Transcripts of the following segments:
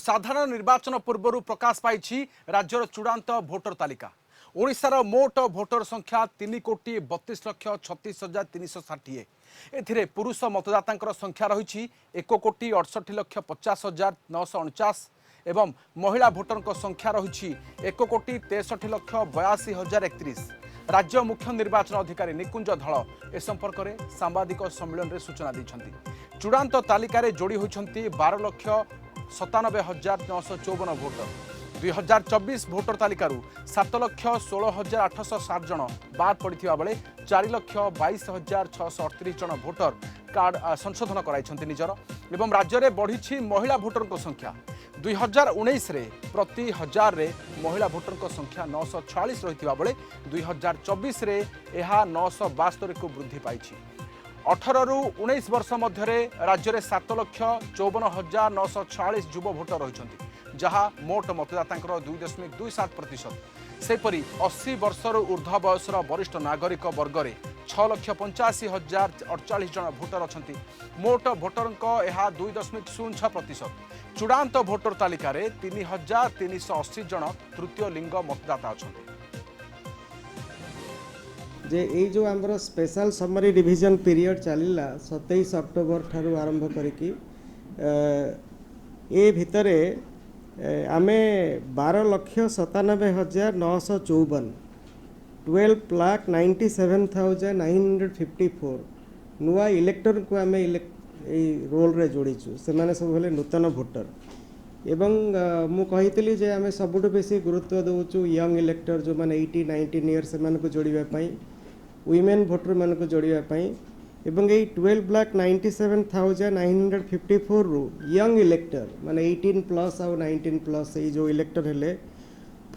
साधारण निर्वाचन पूर्व प्रकाश पाई राज्यर चूड़ांत भोटर तालिका। ओडिशार मोट भोटर संख्या 3,32,36,360। एथिरे पुरुष मतदाता संख्या रही 1,68,50,50,949 एवं महिला भोटर संख्या रही 1,63,82,031। राज्य मुख्य निर्वाचन अधिकारी निकुंज धल ए संपर्क में सांबादिक सम्मेलन में सूचना देते। चूड़ांत तालिकार जोड़ी होती 12,97,954 भोटर। 2024 भोटर तालिकारु 7,16,807 जन बाद पड़ता बेले 4,22,638 जन भोटर कार्ड संशोधन कराई निजर एवं राज्य में बढ़ी महिला भोटर संख्या। 2019 रे प्रति हजार रे महिला भोटर संख्या 946 रही बेले 2024 रे यह 972 को वृद्धि पाई। 18 रु 19 वर्ष मध्य राज्य में 7,54,946 युव भोटर रही जहाँ मोट मतदाता 2.27%। सेपरी 80 वर्षर ऊर्ध्व बयसर वरिष्ठ नागरिक वर्ग में 6,85,048 जन भोटर अच्छा। मोट भोटर यह 2.06%। चूड़ांत भोटर तालिकार 3,380 जन तृतीय लिंग मतदाता अच्छा। जे ये जो आमर स्पेशल समरी डिवीजन पीरियड चलला 27 अक्टोबर ठारू आरंभ करिकी ए भितरे आमे 12,97,954 12,97,954 नुआ इलेक्टर को आमे रोल रे जोड़ीचु से माने सब हेले नूतन भोटर एवं मु कहितली जे आमे सबुठ बेसी गुरुत्व दउचु यंग इलेक्टर जो माने 80-19 इयर्स से माने को जोड़िबा पई वुमेन भोटर मान को जोड़िबा पई एवं 12,97,954 रु यंग इलेक्टर माने 18 प्लस और 19 प्लस ये जो इलेक्टर हेले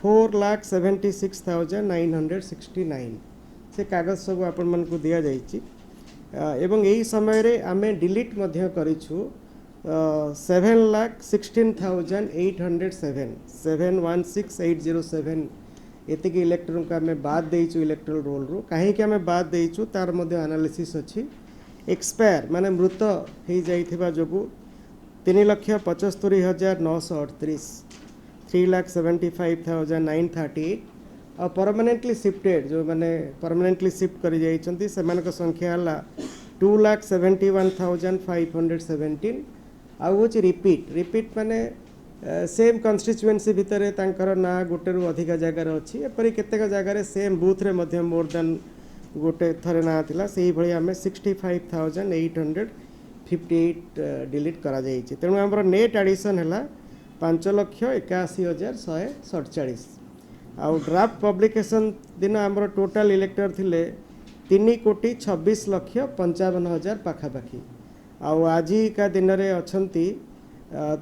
4,76,969 से कागज सब आपण मान को दिया जाइछि एवं यही समय रे आमे डिलीट मध्य करिछु 7,16,807 7,16,807 एतिक इलेक्टर को आम बाद देचु इलेक्टोरल रोल रु कहीं आम बाद देचु तार मध्य एनालिसिस अच्छी एक्सपायर माने मृत हो जाइथिबा जोगु 3,75,938 3,75,938 और परमानेंटली शिफ्टेड जो माने परमानेंटली शिफ्ट करी जाइछंती सेमानक संख्या हला 2,71,517 आउ होची रिपीट माने सेम कन्स्टिट्युएंसी भितर तांकर ना गोटे रु अधिक जगार अच्छी एपरी केतेक जगार सेम बूथ रे मध्य मोर देन गोटे थरे ना थिला सेही भली आमे 65,858 डिलीट करा जाइछि। तेणु हमर नेट एडिशन हला 5,81,147 आउ ड्राफ्ट पब्लिकेशन दिन हमर टोटल इलेक्टर थिले 3,26,55,000 पाखापाखि आउ आज का दिन रे अछंती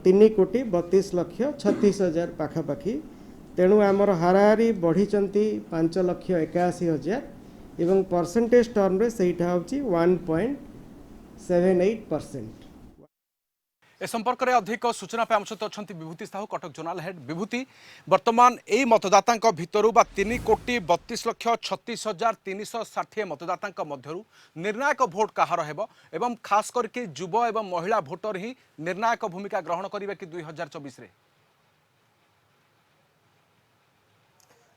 3,32,36,000 पाखापाखि। तेणु आमर हाराहारी बढ़ी 5,81,000 एवं परसेंटेज टर्म रे सेटा होची 1.78%। ए संपर्क में अधिक सूचना आम सहित अच्छा विभूति साहू कटक जोनाल हेड। विभूति वर्तमान यही मतदाता भितर 3,32,36,360 मतदाता मध्य निर्णायक भोट कहार हेबो एवं खास करके युव एवं महिला भोटर ही निर्णायक भूमिका ग्रहण करेंगे कि 2024 रे?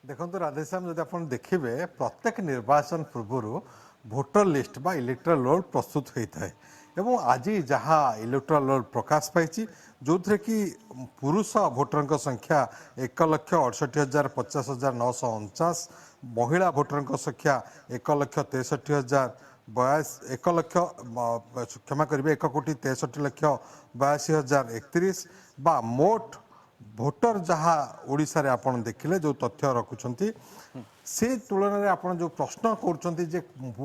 देखो राधेश्याम जब आप देखिए प्रत्येक निर्वाचन पूर्व भोटर लिस्ट बा इलेक्टोरल रोल प्रस्तुत होता है एवं आज जहाँ इलेक्टोरल रोल प्रकाश पाई जो थे कि पुरुष भोटर संख्या 1,68,50,949 महिला भोटर संख्या 1,63,082 क्षमा करेंगे 1,63,82,031 बा मोट भोटर जहाँ ओडिशा रे आपण देखिले जो तथ्य रखुंट से तुलन में आप जो प्रश्न कर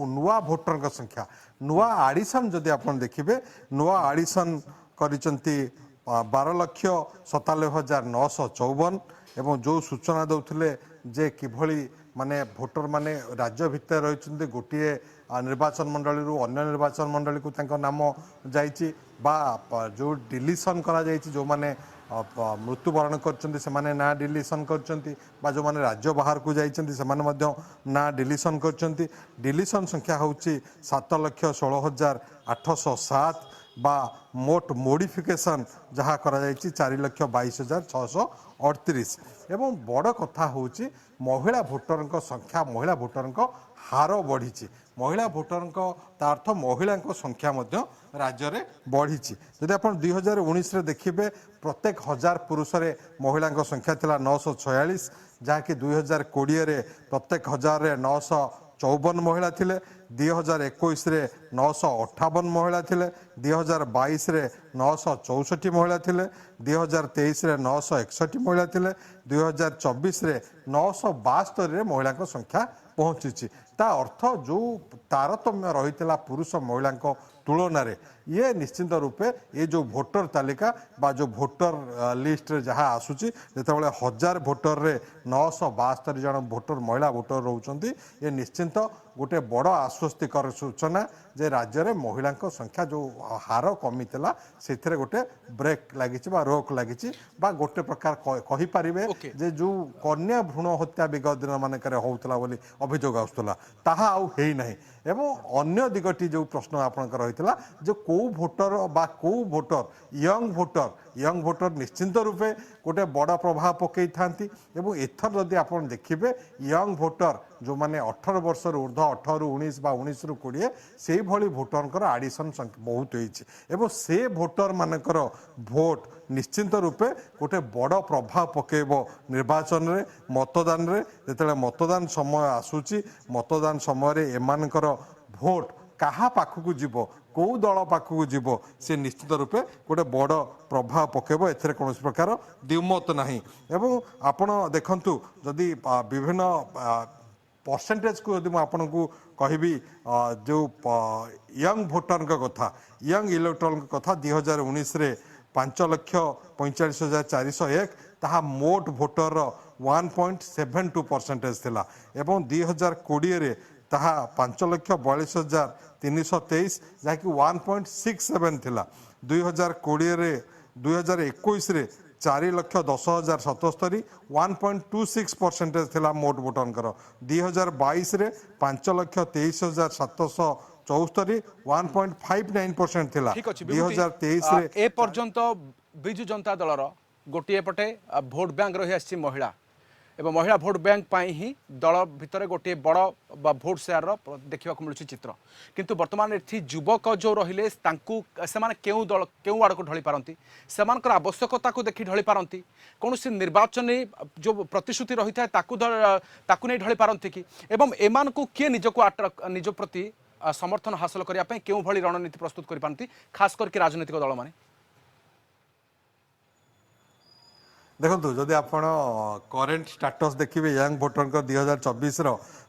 नुआ भोटर संख्या नुआ आडिशन जदि आप देखिए नुआ आडिशन कर 12,97,954 एवं जो सूचना दौले जे किभली माने भोटर माने राज्य भितर रही गोटे निर्वाचन मंडली अन्य निर्वाचन मंडली को नाम जाइए जो डिलीशन करा जो माने मृत्युवरण कर ना डिलीशन कर जो मैंने राज्य बाहर को जाइए ना डिलीशन कर डिलीशन संख्या हूँ 7,16,807 बा मोट मोडिफिकेशन जहाँ कर 4,22,638 एवं बड़ कथा हूँ महिला भोटर संख्या महिला भोटर हार बढ़ी महिला भोटर अर्थ महिला संख्या राज्य में बढ़ी जदि आप 2019 देखिए प्रत्येक 1000 पुरुष महिला संख्या थिला 946 जहाँकि 2020 प्रत्येक 1000 954 महिला थिले 2021 958 महिला थिले 2022 964 महिला थिले 2023 961 महिला थिले 2024 972 महिला संख्या पहुंची ता अर्थ जो तारतम्य रही पुरुष महिला तुलन में ये निश्चित रूपे ये जो भोटर तालिका बा जो भोटर लिस्ट रे जहाँ आसूची जितेबाला 1000 भोटर रे 972 जन भोटर महिला भोटर रोचंती ये निश्चिंत गोटे बड़ आश्वस्तिकर सूचना जे राज्य में महिला संख्या जो हार कमी से गोटे ब्रेक लगी रोक लगी गोटे प्रकार कही पारिबे जे जो कन्या भ्रूण हत्या विगत दिन मानक होता बोली अभियोग आसूला ताहा आउ हेई नहीं एवं अन्य दिगटी जो प्रश्न आपनकर रहितला जो को भोटर बा को भोटर यंग भोटर निश्चिंत रूपे गोटे बड़ प्रभाव पकई थांती एवं एथर जदि आप देखिए यंग भोटर जो माने 18 वर्ष ऊर्ध्व 18 रु 19 बा 19 रु 20 से भली भोटर आडिशन बहुत होइछि एवं से भोटर मानकर भोट निश्चिंत रूपे गोटे बड़ प्रभाव पकेब निर्वाचन रे मतदान रे जेतेले मतदान समय आसूची मतदान समय एमानकर भोट कहा पाखक जीव कौ दल पाखक जीव से निश्चित रूपे गोटे बड़ प्रभाव पकेब एथरे कौन प्रकार द्विमत नहीं एवं आपण देखंतु जदि विभिन्न परसेंटेज को यदि आपन को कहबी जो यंग भोटर कथा यंग इलेक्टोरल कथा 2019 रे 5,45,401 ताहा मोट भोटर 1.72% थिला एवं 2020 रे ताहा 5,42,323 जहाँकि 1.67 थिला 2020 रे 2021 रे 4,10,077 1.26% थिला मोट भोटर 2022 रे 5,23,774 1.59% थिला 2023 रे ए पर्यंत बिजु जनता दलर गोटे पटे भोट बैंक रही आसी महिला एवं महिला भोट बैंक पाई ही दल भितर गोटे बड़ भोट शेयर देखा मिलूँ चित्र किंतु वर्तमान ये युवक जो रहिले से दल क्यों आड़ को ढली पारती से आवश्यकता को देखी ढली पारती कौन सी निर्वाचन जो प्रतिश्रुति रही है नहीं ढली पारती कि एवं एमान को किए निज प्रति समर्थन हासिल करने क्यों भली रणनीति प्रस्तुत कर पारती खास करके राजनीतिक दल माने देखो जदि आप करेन्ट स्टाटस देखिए यंग भोटर 2024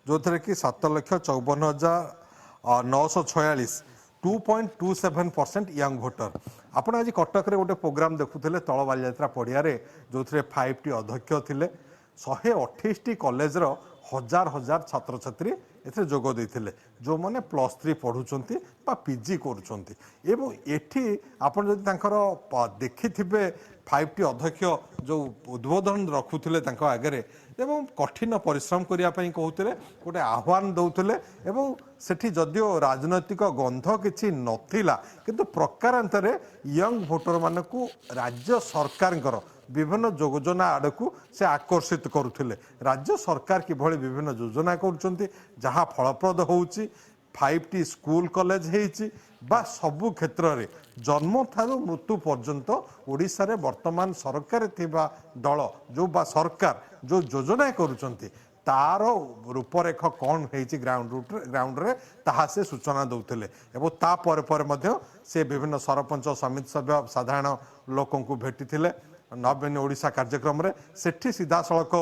जो थे कि 7,54,946 2.27% यंग भोटर आपड़ आज कटक रे गोटे प्रोग्राम देखुले तल बालीजात्रा पड़िया जो थे 5टी अध्यक्ष थे 128टी कॉलेज हजार हजार छात्र छात्री एथे जोग देते जो मैंने +3 पढ़ुंट पीजी करुँच एठी आपन जदि देखि 5टी अध्यक्ष जो उद्बोधन रखुले आगे एवं कठिन परिश्रम करने कहते गोटे आह्वान दौले एवं सेठी जदियो राजनैतिक गंध किसी नथिला किंतु प्रकारांतर यंग भोटर मानक राज्य सरकार विभिन्न योजना आड़ को से आकर्षित करुले राज्य सरकार किभली विभिन्न योजना करुँच जहाँ फलप्रद होउची 5टी स्कूल कॉलेज होइची बा सबु क्षेत्र रे जन्म ठारू मृत्यु पर्यंत ओडिशा रे वर्तमान सरकार थिबा दल जो बा सरकार जो योजना करुचंती तार रूपरेख कौन होइची ग्राउंड रे ताहा से सूचना दौले एवं तापर पर मध्य से विभिन्न सरपंच समिति सभ्य साधारण लोकों को भेटी थिले नवीन ओडिशा कार्यक्रम रे सेठी सीधा सड़क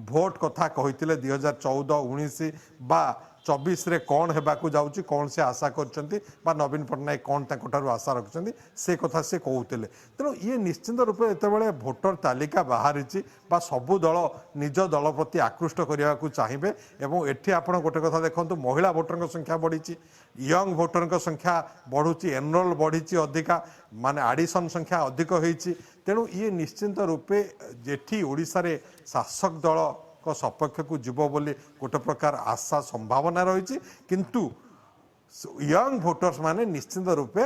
भोट कथा कही 2014-19 बा 24 रे कौन हेबाकू जाउची कौन से आशा करछंती बा नवीन पटनायक कौन ताकठारु आशा रखछंती से कथा से कहूतिले तेणु ये निश्चित रूपे एतेबेले भोटर तालिका बाहरिची बा सबु दल निज दल प्रति आकृष्ट करिया को चाहिबे एवं एठी आपण गोटे कथा देखंतु महिला भोटर संख्या बढ़ीची यंग भोटर संख्या बढ़ुची एनरोल बढ़ीची अधिका माने एडिशन संख्या अधिक होईची तेणु ये निश्चित रूपे जेठी ओडिसा रे शासक दल को सपक्ष को जीव बोली गोटे प्रकार आशा संभावना रही किंतु यंग भोटर्स माने निश्चित रूपे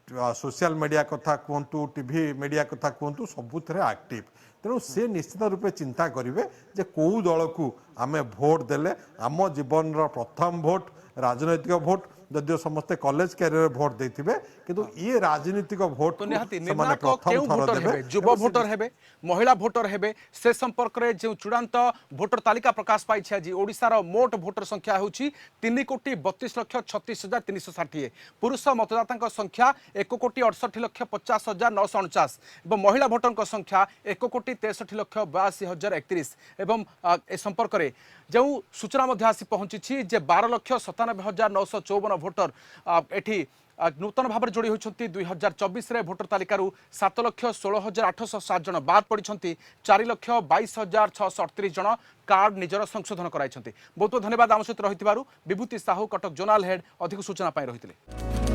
सोशल मीडिया कथा कहतु टीवी मीडिया कथा कहतु सबुथ एक्टिव तेणु से निश्चित रूपे चिंता करेंगे जे कौ दल को आम भोट देले आम जीवन प्रथम भोट राजनैतिक भोट जदिव समस्ते कॉलेज कैरियर भोट देथिबे किंतु ये राजनीतिक भोट तो को निहाती ସେମାନେ निर्णायक प्रथम केउ थर भोटर देबे। हेबे युवा भोटर हेबे महिला भोटर हेबे से संपर्क रे जो चूड़ांत भोटर तालिका प्रकाश पाई आज ओडिशार मोट भोटर संख्या होउची 3,32,36,360 पुरुष मतदाता संख्या 1,68,50,949 एवं महिला भोटर संख्या 1,63,82,031 एवं ए संपर्क रे जो सूचना मध्य आसी पहुंची जे 12,97,954 भोटर एठी नूतन भाव में जोड़ी होती 2024 रे भोटर तालिकार 7,16,807 जन बाद पड़ी 4,22,638 जन कार्ड निजर संशोधन कराई बहुत बहुत धन्यवाद आम सहित रही विभूति साहू कटक जोनाल हेड अधिक सूचना रही।